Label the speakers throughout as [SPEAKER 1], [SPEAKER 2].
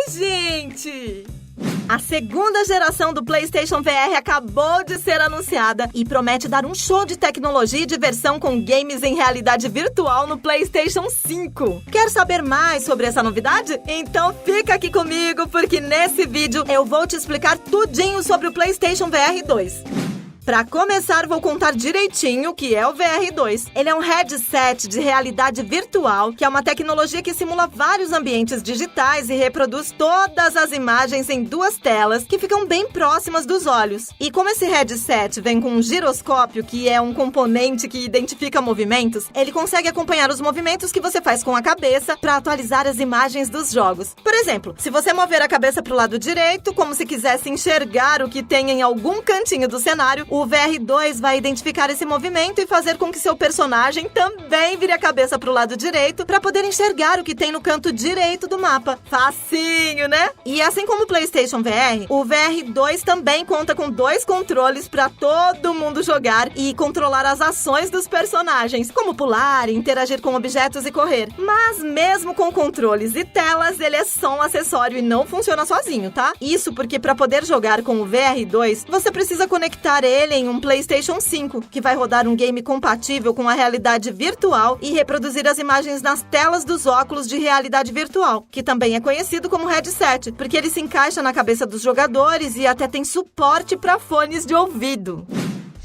[SPEAKER 1] gente! A segunda geração do PlayStation VR acabou de ser anunciada e promete dar um show de tecnologia e diversão com games em realidade virtual no PlayStation 5. Quer saber mais sobre essa novidade? Então fica aqui comigo, porque nesse vídeo eu vou te explicar tudinho sobre o PlayStation VR 2. Para começar, vou contar direitinho o que é o VR2. Ele é um headset de realidade virtual, que é uma tecnologia que simula vários ambientes digitais e reproduz todas as imagens em duas telas que ficam bem próximas dos olhos. E como esse headset vem com um giroscópio, que é um componente que identifica movimentos, ele consegue acompanhar os movimentos que você faz com a cabeça para atualizar as imagens dos jogos. Por exemplo, se você mover a cabeça para o lado direito, como se quisesse enxergar o que tem em algum cantinho do cenário, o VR2 vai identificar esse movimento e fazer com que seu personagem também vire a cabeça para o lado direito para poder enxergar o que tem no canto direito do mapa. Facinho, né? E assim como o PlayStation VR, o VR2 também conta com 2 controles para todo mundo jogar e controlar as ações dos personagens, como pular, interagir com objetos e correr. Mas mesmo com controles e telas, ele é só um acessório e não funciona sozinho, tá? Isso porque para poder jogar com o VR2, você precisa conectar ele em um PlayStation 5, que vai rodar um game compatível com a realidade virtual e reproduzir as imagens nas telas dos óculos de realidade virtual, que também é conhecido como headset, porque ele se encaixa na cabeça dos jogadores e até tem suporte para fones de ouvido.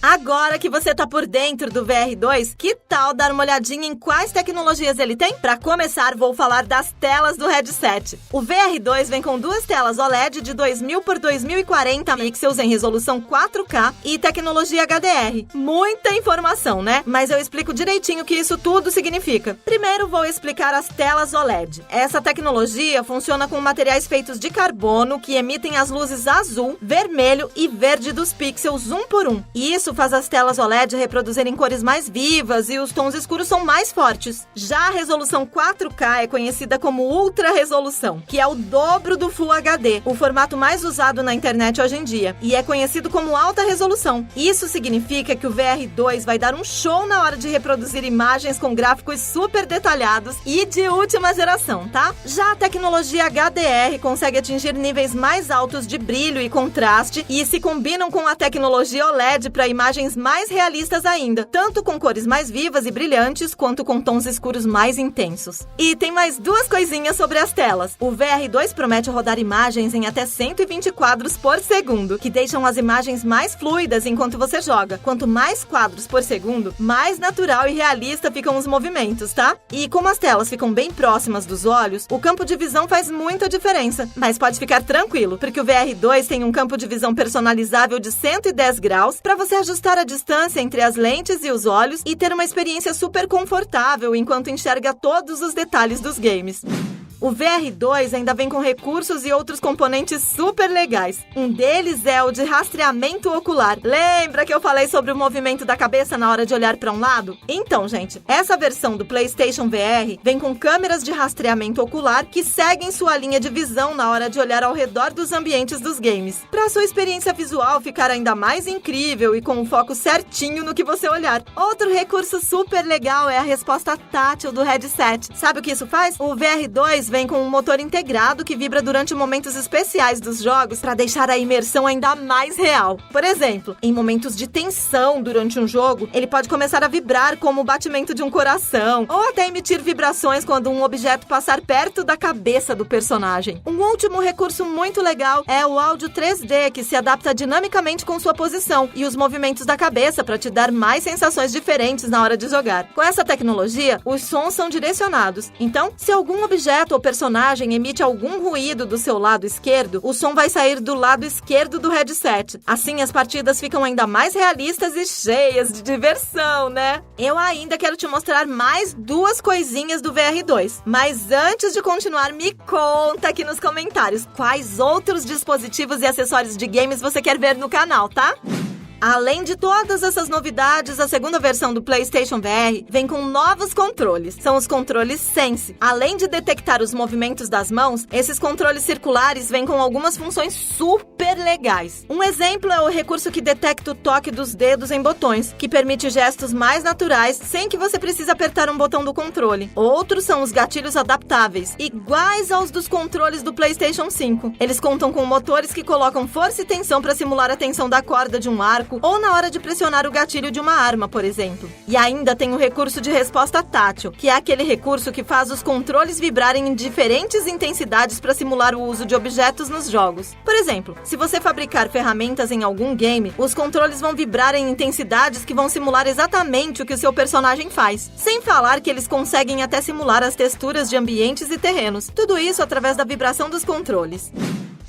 [SPEAKER 1] Agora que você tá por dentro do VR2, que tal dar uma olhadinha em quais tecnologias ele tem? Para começar, vou falar das telas do headset. O VR2 vem com 2 telas OLED de 2000 por 2040 pixels em resolução 4K e tecnologia HDR. Muita informação, né? Mas eu explico direitinho o que isso tudo significa. Primeiro, vou explicar as telas OLED. Essa tecnologia funciona com materiais feitos de carbono que emitem as luzes azul, vermelho e verde dos pixels um por um. E isso faz as telas OLED reproduzirem cores mais vivas e os tons escuros são mais fortes. Já a resolução 4K é conhecida como Ultra Resolução, que é o dobro do Full HD, o formato mais usado na internet hoje em dia, e é conhecido como Alta Resolução. Isso significa que o VR2 vai dar um show na hora de reproduzir imagens com gráficos super detalhados e de última geração, tá? Já a tecnologia HDR consegue atingir níveis mais altos de brilho e contraste e se combinam com a tecnologia OLED para imagens mais realistas ainda, tanto com cores mais vivas e brilhantes, quanto com tons escuros mais intensos. E tem mais 2 coisinhas sobre as telas. O VR2 promete rodar imagens em até 120 quadros por segundo, que deixam as imagens mais fluidas enquanto você joga. Quanto mais quadros por segundo, mais natural e realista ficam os movimentos, tá? E como as telas ficam bem próximas dos olhos, o campo de visão faz muita diferença. Mas pode ficar tranquilo, porque o VR2 tem um campo de visão personalizável de 110 graus para você ajustar a distância entre as lentes e os olhos e ter uma experiência super confortável enquanto enxerga todos os detalhes dos games. O VR2 ainda vem com recursos e outros componentes super legais. Um deles é o de rastreamento ocular. Lembra que eu falei sobre o movimento da cabeça na hora de olhar para um lado? Então, gente, essa versão do PlayStation VR vem com câmeras de rastreamento ocular que seguem sua linha de visão na hora de olhar ao redor dos ambientes dos games, para sua experiência visual ficar ainda mais incrível e com o foco certinho no que você olhar. Outro recurso super legal é a resposta tátil do headset. Sabe o que isso faz? O VR2 vem com um motor integrado que vibra durante momentos especiais dos jogos para deixar a imersão ainda mais real. Por exemplo, em momentos de tensão durante um jogo, ele pode começar a vibrar como o batimento de um coração, ou até emitir vibrações quando um objeto passar perto da cabeça do personagem. Um último recurso muito legal é o áudio 3D, que se adapta dinamicamente com sua posição e os movimentos da cabeça para te dar mais sensações diferentes na hora de jogar. Com essa tecnologia, os sons são direcionados. Então, se algum objeto ou personagem emite algum ruído do seu lado esquerdo, o som vai sair do lado esquerdo do headset. Assim, as partidas ficam ainda mais realistas e cheias de diversão, né? Eu ainda quero te mostrar mais 2 coisinhas do VR2. Mas antes de continuar, me conta aqui nos comentários quais outros dispositivos e acessórios de games você quer ver no canal, tá? Além de todas essas novidades, a segunda versão do PlayStation VR vem com novos controles. São os controles Sense. Além de detectar os movimentos das mãos, esses controles circulares vêm com algumas funções super super legais. Um exemplo é o recurso que detecta o toque dos dedos em botões, que permite gestos mais naturais sem que você precise apertar um botão do controle. Outros são os gatilhos adaptáveis, iguais aos dos controles do PlayStation 5. Eles contam com motores que colocam força e tensão para simular a tensão da corda de um arco ou na hora de pressionar o gatilho de uma arma, por exemplo. E ainda tem o recurso de resposta tátil, que é aquele recurso que faz os controles vibrarem em diferentes intensidades para simular o uso de objetos nos jogos. Por exemplo, se você fabricar ferramentas em algum game, os controles vão vibrar em intensidades que vão simular exatamente o que o seu personagem faz. Sem falar que eles conseguem até simular as texturas de ambientes e terrenos. Tudo isso através da vibração dos controles.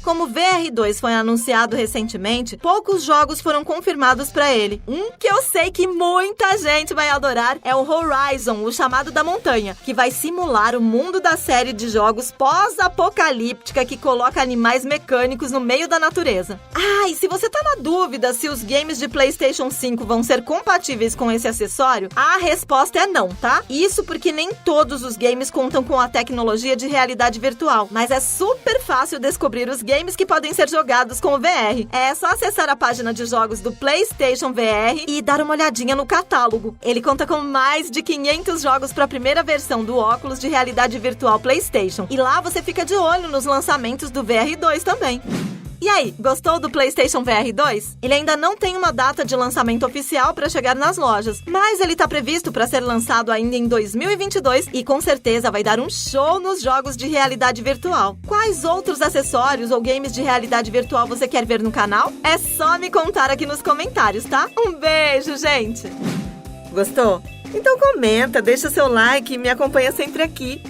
[SPEAKER 1] Como o VR2 foi anunciado recentemente, poucos jogos foram confirmados para ele. Um que eu sei que muita gente vai adorar é o Horizon, o chamado da montanha, que vai simular o mundo da série de jogos pós-apocalíptica que coloca animais mecânicos no meio da natureza. E se você tá na dúvida se os games de PlayStation 5 vão ser compatíveis com esse acessório, a resposta é não, tá? Isso porque nem todos os games contam com a tecnologia de realidade virtual, mas é super fácil descobrir os games que podem ser jogados com o VR. É só acessar a página de jogos do PlayStation VR e dar uma olhadinha no catálogo. Ele conta com mais de 500 jogos para a primeira versão do óculos de realidade virtual PlayStation. E lá você fica de olho nos lançamentos do VR2 também. E aí, gostou do PlayStation VR 2? Ele ainda não tem uma data de lançamento oficial para chegar nas lojas, mas ele está previsto para ser lançado ainda em 2022 e com certeza vai dar um show nos jogos de realidade virtual. Quais outros acessórios ou games de realidade virtual você quer ver no canal? É só me contar aqui nos comentários, tá? Um beijo, gente! Gostou? Então comenta, deixa seu like e me acompanha sempre aqui.